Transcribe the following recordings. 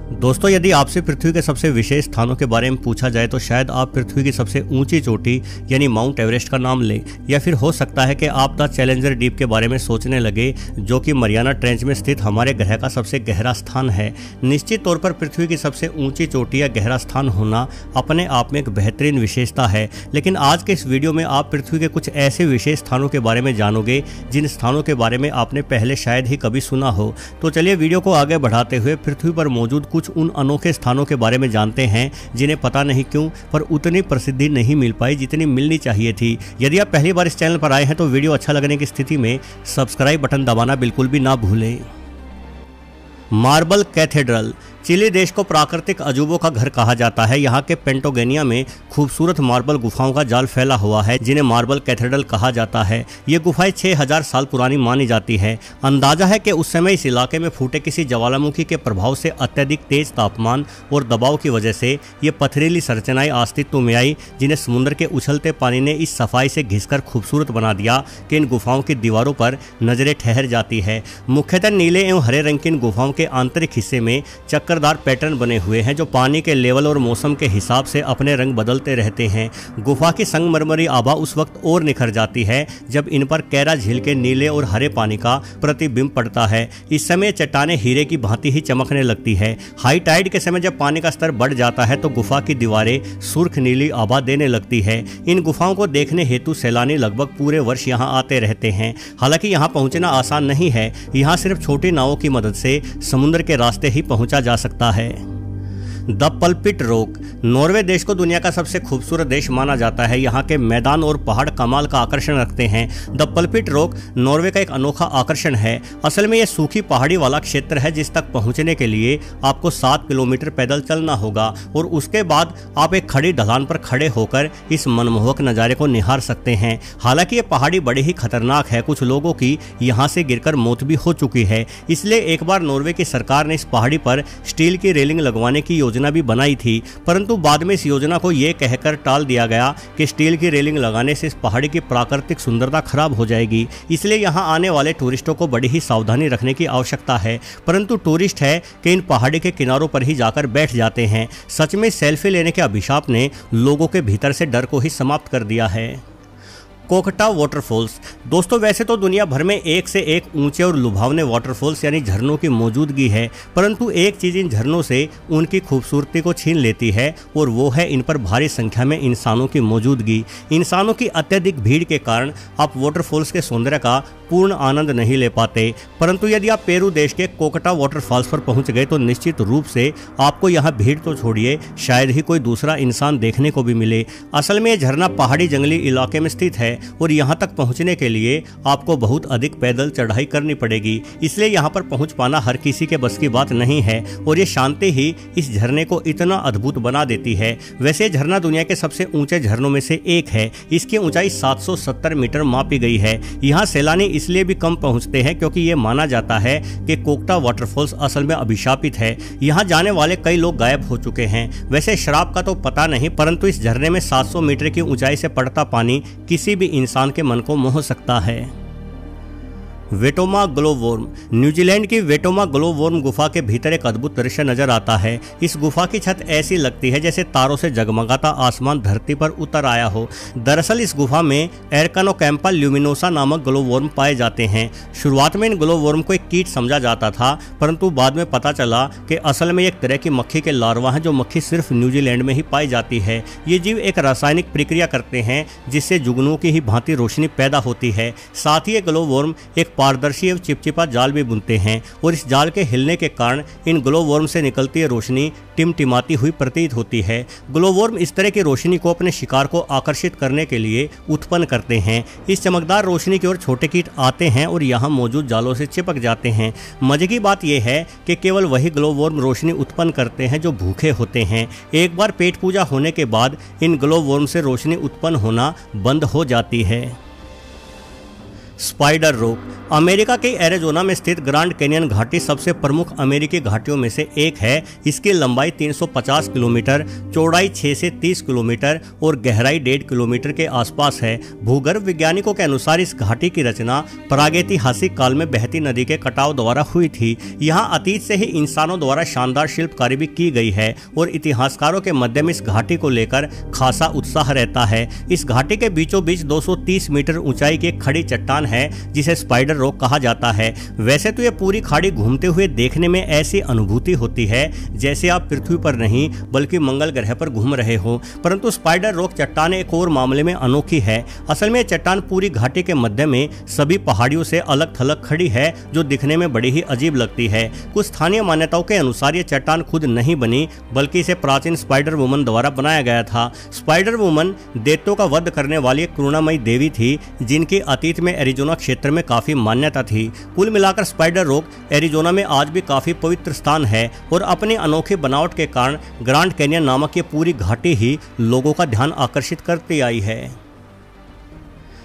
दोस्तों, यदि आपसे पृथ्वी के सबसे विशेष स्थानों के बारे में पूछा जाए तो शायद आप पृथ्वी की सबसे ऊंची चोटी यानी माउंट एवरेस्ट का नाम लें, या फिर हो सकता है कि आप द चैलेंजर डीप के बारे में सोचने लगे, जो कि मरियाना ट्रेंच में स्थित हमारे ग्रह का सबसे गहरा स्थान है। निश्चित तौर पर पृथ्वी की सबसे ऊंची चोटी या गहरा स्थान होना अपने आप में एक बेहतरीन विशेषता है, लेकिन आज के इस वीडियो में आप पृथ्वी के कुछ ऐसे विशेष स्थानों के बारे में जानोगे जिन स्थानों के बारे में आपने पहले शायद ही कभी सुना हो। तो चलिए वीडियो को आगे बढ़ाते हुए पृथ्वी पर मौजूद कुछ उन अनोखे स्थानों के बारे में जानते हैं जिन्हें पता नहीं क्यों पर उतनी प्रसिद्धि नहीं मिल पाई जितनी मिलनी चाहिए थी। यदि आप पहली बार इस चैनल पर आए हैं तो वीडियो अच्छा लगने की स्थिति में सब्सक्राइब बटन दबाना बिल्कुल भी ना भूलें। मार्बल कैथेड्रल चिली देश को प्राकृतिक अजूबों का घर कहा जाता है। यहाँ के पेंटोगेनिया में खूबसूरत मार्बल गुफाओं का जाल फैला हुआ है जिन्हें मार्बल कैथेड्रल कहा जाता है। ये गुफाएं 6000 साल पुरानी मानी जाती है। अंदाजा है कि उस समय इस इलाके में फूटे किसी ज्वालामुखी के प्रभाव से अत्यधिक तेज तापमान और दबाव की वजह से ये पथरीली संरचनाएं अस्तित्व में आई, जिन्हें समुद्र के उछलते पानी ने इस सफाई से घिसकर खूबसूरत बना दिया कि इन गुफाओं की दीवारों पर नजरें ठहर जाती है। मुख्यतः नीले एवं हरे रंग की इन गुफाओं के आंतरिक हिस्से में चक्करदार पैटर्न बने हुए हैं जो पानी के लेवल और मौसम के हिसाब से अपने रंग बदलते रहते हैं। गुफा की संगमरमरी आभा उस वक्त और निखर जाती है जब इन पर कैरा झील के नीले और हरे पानी का प्रतिबिंब पड़ता है। इस समय चट्टानें हीरे की भांति ही चमकने लगती है। हाई टाइड के समय जब पानी का स्तर बढ़ जाता है तो गुफा की दीवारें सुर्ख नीली आभा देने लगती है। इन गुफाओं को देखने हेतु सैलानी लगभग पूरे वर्ष यहाँ आते रहते हैं। हालांकि यहाँ पहुँचना आसान नहीं है। यहाँ सिर्फ छोटी नावों की मदद से समुद्र के रास्ते ही पहुँचा जा सकता है। द पल्पिट रॉक नॉर्वे देश को दुनिया का सबसे खूबसूरत देश माना जाता है। यहाँ के मैदान और पहाड़ कमाल का आकर्षण रखते हैं। द पल्पिट रॉक नॉर्वे का एक अनोखा आकर्षण है। असल में यह सूखी पहाड़ी वाला क्षेत्र है जिस तक पहुँचने के लिए आपको 7 किलोमीटर पैदल चलना होगा और उसके बाद आप एक खड़ी ढलान पर खड़े होकर इस मनमोहक नज़ारे को निहार सकते हैं। हालांकि ये पहाड़ी बड़ी ही खतरनाक है। कुछ लोगों की यहाँ से गिरकर मौत भी हो चुकी है। इसलिए एक बार नॉर्वे की सरकार ने इस पहाड़ी पर स्टील की रेलिंग लगवाने की योजना भी बनाई थी, परंतु बाद में इस योजना को यह कहकर टाल दिया गया कि स्टील की रेलिंग लगाने से इस पहाड़ी की प्राकृतिक सुंदरता खराब हो जाएगी। इसलिए यहां आने वाले टूरिस्टों को बड़ी ही सावधानी रखने की आवश्यकता है। परंतु टूरिस्ट है कि इन पहाड़ी के किनारों पर ही जाकर बैठ जाते हैं। सच में सेल्फी लेने के अभिशाप ने लोगों के भीतर से डर को ही समाप्त कर दिया है। कोकटा वाटरफॉल्स दोस्तों, वैसे तो दुनिया भर में एक से एक ऊंचे और लुभावने वाटरफॉल्स यानी झरनों की मौजूदगी है, परंतु एक चीज़ इन झरनों से उनकी खूबसूरती को छीन लेती है और वो है इन पर भारी संख्या में इंसानों की मौजूदगी। इंसानों की अत्यधिक भीड़ के कारण आप वाटरफॉल्स के सौंदर्य का पूर्ण आनंद नहीं ले पाते। परंतु यदि आप पेरू देश के कोकटा वाटरफॉल्स पर पहुंच गए तो निश्चित रूप से आपको यहाँ भीड़ तो छोड़िए, शायद ही कोई दूसरा इंसान देखने को भी मिले। असल में यह झरना पहाड़ी जंगली इलाके में स्थित है और यहाँ तक पहुँचने के लिए आपको बहुत अधिक पैदल चढ़ाई करनी पड़ेगी। इसलिए यहाँ पर पहुँच पाना हर किसी के बस की बात नहीं है और ये शांति ही इस झरने को इतना अद्भुत बना देती है। वैसे झरना दुनिया के सबसे ऊंचे झरनों में से एक है। इसकी ऊंचाई 770 मीटर मापी गई है। यहाँ सैलानी इसलिए भी कम पहुँचते हैं क्योंकि ये माना जाता है कि कोकटा वाटरफॉल्स असल में अभिशापित है। यहाँ जाने वाले कई लोग गायब हो चुके हैं। वैसे श्राप का तो पता नहीं, परंतु इस झरने में 700 मीटर की ऊंचाई से पड़ता पानी किसी भी इंसान के मन को मोह सकता है। वेटोमा ग्लोवर्म न्यूजीलैंड की वेटोमा ग्लोवर्म गुफा के भीतर एक अद्भुत दृश्य नजर आता है। इस गुफा की छत ऐसी लगती है जैसे तारों से जगमगाता आसमान धरती पर उतर आया हो। दरअसल इस गुफा में एरकानोकैम्पा ल्यूमिनोसा नामक ग्लोवर्म पाए जाते हैं। शुरुआत में इन ग्लोवर्म को एक कीट समझा जाता था, परंतु बाद में पता चला कि असल में एक तरह की मक्खी के लार्वा हैं जो मक्खी सिर्फ न्यूजीलैंड में ही पाई जाती है। ये जीव एक रासायनिक प्रक्रिया करते हैं जिससे जुगनुओं की ही भांति रोशनी पैदा होती है। साथ ही ये ग्लोवर्म एक पारदर्शी एवं चिपचिपा जाल भी बुनते हैं और इस जाल के हिलने के कारण इन ग्लोवर्म से निकलती रोशनी टिमटिमाती हुई प्रतीत होती है। ग्लोवर्म इस तरह की रोशनी को अपने शिकार को आकर्षित करने के लिए उत्पन्न करते हैं। इस चमकदार रोशनी की ओर छोटे कीट आते हैं और यहाँ मौजूद जालों से चिपक जाते हैं। मजे की बात यह है कि केवल वही ग्लोवर्म रोशनी उत्पन्न करते हैं जो भूखे होते हैं। एक बार पेट पूजा होने के बाद इन ग्लोवर्म से रोशनी उत्पन्न होना बंद हो जाती है। स्पाइडर रॉक अमेरिका के एरिज़ोना में स्थित ग्रांड कैनियन घाटी सबसे प्रमुख अमेरिकी घाटियों में से एक है। इसकी लंबाई 350 किलोमीटर, चौड़ाई 6 से 30 किलोमीटर और गहराई 1.5 किलोमीटर के आसपास है। भूगर्भ वैज्ञानिकों के अनुसार इस घाटी की रचना प्रागैतिहासिक काल में बहती नदी के कटाव द्वारा हुई थी। यहाँ अतीत से ही इंसानों द्वारा शानदार शिल्पकारी भी की गई है और इतिहासकारों के मध्य में इस घाटी को लेकर खासा उत्साह रहता है। इस घाटी के बीचों बीच 230 मीटर ऊंचाई की एक खड़ी चट्टान है जिसे स्पाइडर रॉक कहा जाता है। वैसे तो ये पूरी खाड़ी घूमते हुए देखने में ऐसी अनुभूति होती है जैसे आप पृथ्वी पर नहीं बल्कि मंगल ग्रह पर घूम रहे हो, परंतु स्पाइडर रॉक चट्टान एक और मामले में अनोखी है। असल में चट्टान पूरी घाटी के मध्य में सभी पहाड़ियों से अलग थलग खड़ी है जो दिखने में बड़ी ही अजीब लगती है। कुछ स्थानीय मान्यताओं के अनुसार ये चट्टान खुद नहीं बनी बल्कि इसे प्राचीन स्पाइडर वुमन द्वारा बनाया गया था। स्पाइडर वुमन दैत्यों का वध करने वाली एक करुणामयी देवी थी जिनकी अतीत में एरिज़ोना क्षेत्र में काफी मान्यता थी। कुल मिलाकर स्पाइडर रॉक एरिज़ोना में आज भी काफी पवित्र स्थान है और अपनी अनोखी बनावट के कारण ग्रांड कैनियन नामक ये पूरी घाटी ही लोगों का ध्यान आकर्षित करती आई है।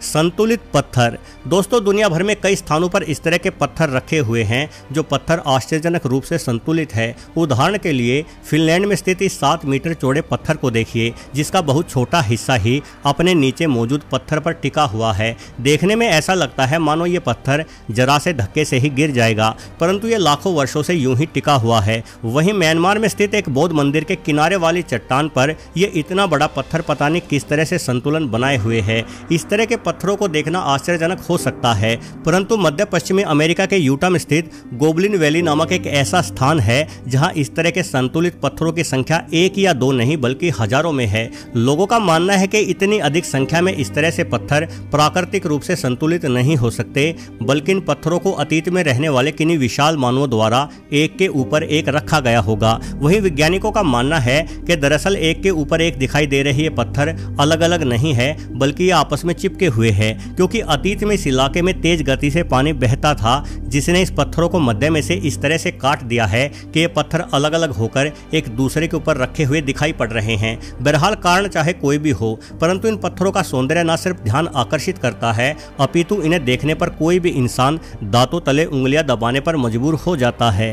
संतुलित पत्थर दोस्तों, दुनिया भर में कई स्थानों पर इस तरह के पत्थर रखे हुए हैं जो पत्थर आश्चर्यजनक रूप से संतुलित है। उदाहरण के लिए फिनलैंड में स्थित इस 7 मीटर चौड़े पत्थर को देखिए जिसका बहुत छोटा हिस्सा ही अपने नीचे मौजूद पत्थर पर टिका हुआ है। देखने में ऐसा लगता है मानो ये पत्थर जरा से धक्के से ही गिर जाएगा, परंतु ये लाखों वर्षों से यूं ही टिका हुआ है। वहीं म्यांमार में स्थित एक बौद्ध मंदिर के किनारे वाली चट्टान पर यह इतना बड़ा पत्थर पता नहीं किस तरह से संतुलन बनाए हुए है। इस तरह के पत्थरों को देखना आश्चर्यजनक हो सकता है, परंतु मध्य पश्चिमी अमेरिका के यूटा में स्थित गोबलिन वैली नामक एक ऐसा स्थान है जहां इस तरह के संतुलित पत्थरों की संख्या 1 या 2 नहीं बल्कि हजारों में है। लोगों का मानना है कि इतनी अधिक संख्या में इस तरह से पत्थर प्राकृतिक रूप से संतुलित नहीं हो सकते, बल्कि इन पत्थरों को अतीत में रहने वाले किन्हीं विशाल मानवों द्वारा एक के ऊपर एक रखा गया होगा। वहीं वैज्ञानिकों का मानना है कि दरअसल एक के ऊपर एक दिखाई दे रहे ये पत्थर अलग अलग नहीं है बल्कि ये आपस में चिपके हुए हैं, क्योंकि अतीत में इस इलाके में तेज गति से पानी बहता था जिसने इस पत्थरों को मध्य में से इस तरह से काट दिया है कि ये पत्थर अलग अलग होकर एक दूसरे के ऊपर रखे हुए दिखाई पड़ रहे हैं। बहरहाल कारण चाहे कोई भी हो, परंतु इन पत्थरों का सौंदर्य न सिर्फ ध्यान आकर्षित करता है अपितु इन्हें देखने पर कोई भी इंसान दांतों तले उंगलियां दबाने पर मजबूर हो जाता है।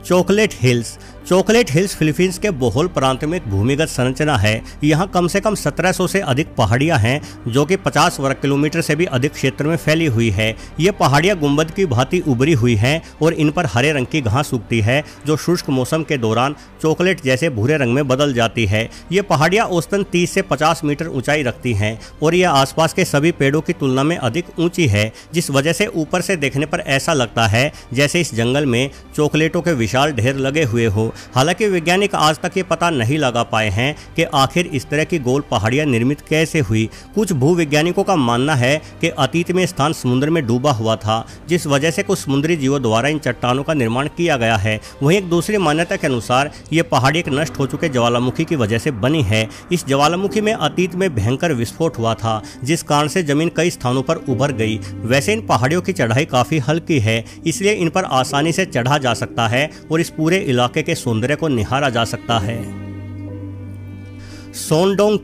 चॉकलेट हिल्स फिलीपींस के बोहोल प्रांत में एक भूमिगत संरचना है। यहाँ कम से कम 1700 से अधिक पहाड़ियाँ हैं जो कि 50 वर्ग किलोमीटर से भी अधिक क्षेत्र में फैली हुई है। ये पहाड़ियाँ गुंबद की भांति उभरी हुई हैं और इन पर हरे रंग की घास उगती है जो शुष्क मौसम के दौरान चॉकलेट जैसे भूरे रंग में बदल जाती है। ये पहाड़ियाँ औसतन 30 से 50 मीटर ऊंचाई रखती हैं और यह आसपास के सभी पेड़ों की तुलना में अधिक ऊंची है, जिस वजह से ऊपर से देखने पर ऐसा लगता है जैसे इस जंगल में चॉकलेटों के विशाल ढेर लगे हुए हो। हालांकि वैज्ञानिक आज तक ये पता नहीं लगा पाए हैं कि आखिर इस तरह की गोल पहाड़ियां निर्मित कैसे हुई। कुछ भूवैज्ञानिकों का मानना है कि अतीत में स्थान समुद्र में डूबा हुआ था, जिस वजह से कुछ समुद्री जीवों द्वारा इन चट्टानों का निर्माण किया गया है। वहीं एक दूसरी मान्यता के अनुसार ये पहाड़ी एक नष्ट हो चुके ज्वालामुखी की वजह से बनी है। इस ज्वालामुखी में अतीत में भयंकर विस्फोट हुआ था जिस कारण से जमीन कई स्थानों पर उभर गई। वैसे इन पहाड़ियों की चढ़ाई काफी हल्की है, इसलिए इन पर आसानी से चढ़ा जा सकता है और इस पूरे इलाके के सौंदर्य को निहारा जा सकता है। सोनडोंग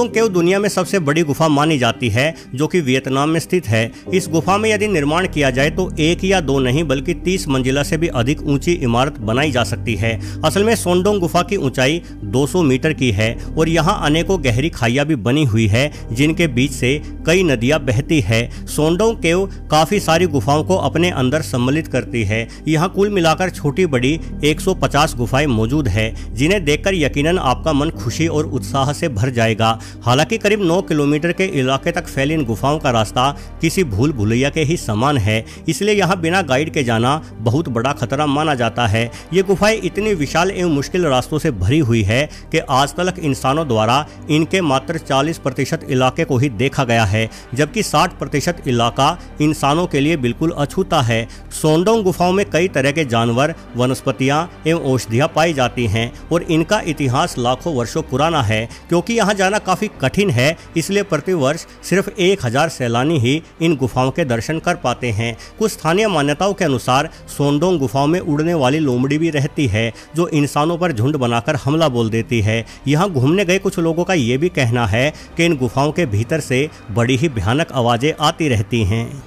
केव दुनिया में सबसे बड़ी गुफा मानी जाती है जो कि वियतनाम में स्थित है। इस गुफा में यदि निर्माण किया जाए तो 1 या 2 नहीं बल्कि 30 मंजिला से भी अधिक ऊंची इमारत बनाई जा सकती है। असल में सोनडोंग गुफा की ऊंचाई 200 मीटर की है और यहाँ अनेकों गहरी खाइयां भी बनी हुई है जिनके बीच से कई नदियां बहती है। सोनडोंग केव काफी सारी गुफाओं को अपने अंदर सम्मिलित करती है। यहाँ कुल मिलाकर छोटी बड़ी 150 गुफाएं मौजूद है जिन्हें देखकर यकीनन आपका मन खुशी और उत्साह से भर जाएगा। हालांकि करीब 9 किलोमीटर के इलाके तक फैली इन गुफाओं का रास्ता किसी भूल भुलैया के ही समान है, इसलिए यहाँ बिना गाइड के जाना बहुत बड़ा खतरा माना जाता है। ये गुफाएं इतनी विशाल एवं मुश्किल रास्तों से भरी हुई है कि आज तक इंसानों द्वारा इनके मात्र 40% इलाके को ही देखा गया है, जबकि 60% इलाका इंसानों के लिए बिल्कुल अछूता है। सोनडोंग गुफाओं में कई तरह के जानवर, वनस्पतियां एवं औषधियां पाई जाती हैं और इनका इतिहास लाखों वर्षों पुराना है। क्योंकि यहाँ जाना काफ़ी कठिन है, इसलिए प्रतिवर्ष सिर्फ 1000 सैलानी ही इन गुफाओं के दर्शन कर पाते हैं। कुछ स्थानीय मान्यताओं के अनुसार सोनडोंग गुफाओं में उड़ने वाली लोमड़ी भी रहती है, जो इंसानों पर झुंड बनाकर हमला बोल देती है। यहाँ घूमने गए कुछ लोगों का ये भी कहना है कि इन गुफाओं के भीतर से बड़ी ही भयानक आवाज़ें आती रहती हैं।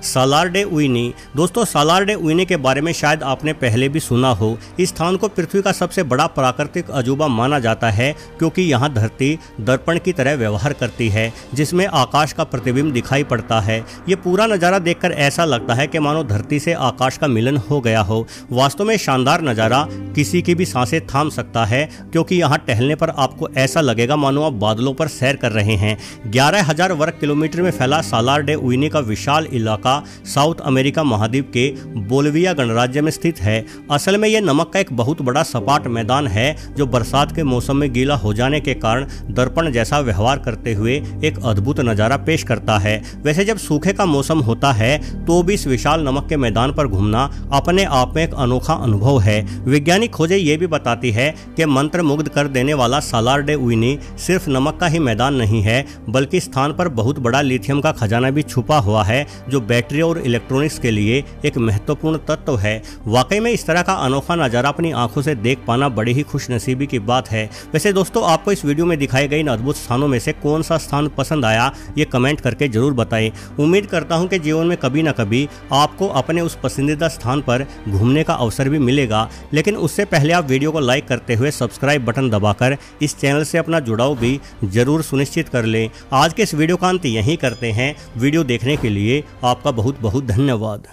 सालार डे उइनी। दोस्तों, सालार डे उइनी के बारे में शायद आपने पहले भी सुना हो। इस स्थान को पृथ्वी का सबसे बड़ा प्राकृतिक अजूबा माना जाता है, क्योंकि यहाँ धरती दर्पण की तरह व्यवहार करती है, जिसमें आकाश का प्रतिबिंब दिखाई पड़ता है। ये पूरा नज़ारा देखकर ऐसा लगता है कि मानो धरती से आकाश का मिलन हो गया हो। वास्तव में शानदार नज़ारा किसी की भी सांसें थाम सकता है, क्योंकि यहाँ टहलने पर आपको ऐसा लगेगा मानो आप बादलों पर सैर कर रहे हैं। 11,000 वर्ग किलोमीटर में फैला सालार डे उइनी का विशाल इलाका साउथ अमेरिका महाद्वीप के बोलिविया गणराज्य में स्थित है। असल में यह नमक का एक बहुत बड़ा सपाट मैदान है, जो बरसात के मौसम में गीला हो जाने के कारण दर्पण जैसा व्यवहार करते हुए एक अद्भुत नज़ारा पेश करता है। वैसे जब सूखे का मौसम होता है तो भी इस विशाल नमक के मैदान पर घूमना अपने आप में एक अनोखा अनुभव है। वैज्ञानिक खोजें ये भी बताती है कि मंत्र मुग्ध कर देने वाला सालार डे उइनी सिर्फ नमक का ही मैदान नहीं है, बल्कि स्थान पर बहुत बड़ा लिथियम का खजाना भी छुपा हुआ है, जो बैटरी और इलेक्ट्रॉनिक्स के लिए एक महत्वपूर्ण तत्व है। वाकई में इस तरह का अनोखा नज़ारा अपनी आंखों से देख पाना बड़ी ही खुशनसीबी की बात है। वैसे दोस्तों, आपको इस वीडियो में दिखाए गए इन अद्भुत स्थानों में से कौन सा स्थान पसंद आया, ये कमेंट करके जरूर बताएं। उम्मीद करता हूं कि जीवन में कभी ना कभी आपको अपने उस पसंदीदा स्थान पर घूमने का अवसर भी मिलेगा। लेकिन उससे पहले आप वीडियो को लाइक करते हुए सब्सक्राइब बटन दबाकर इस चैनल से अपना जुड़ाव भी जरूर सुनिश्चित कर लें। आज के इस वीडियो का अंत यहीं करते हैं। वीडियो देखने के लिए आपका बहुत बहुत धन्यवाद।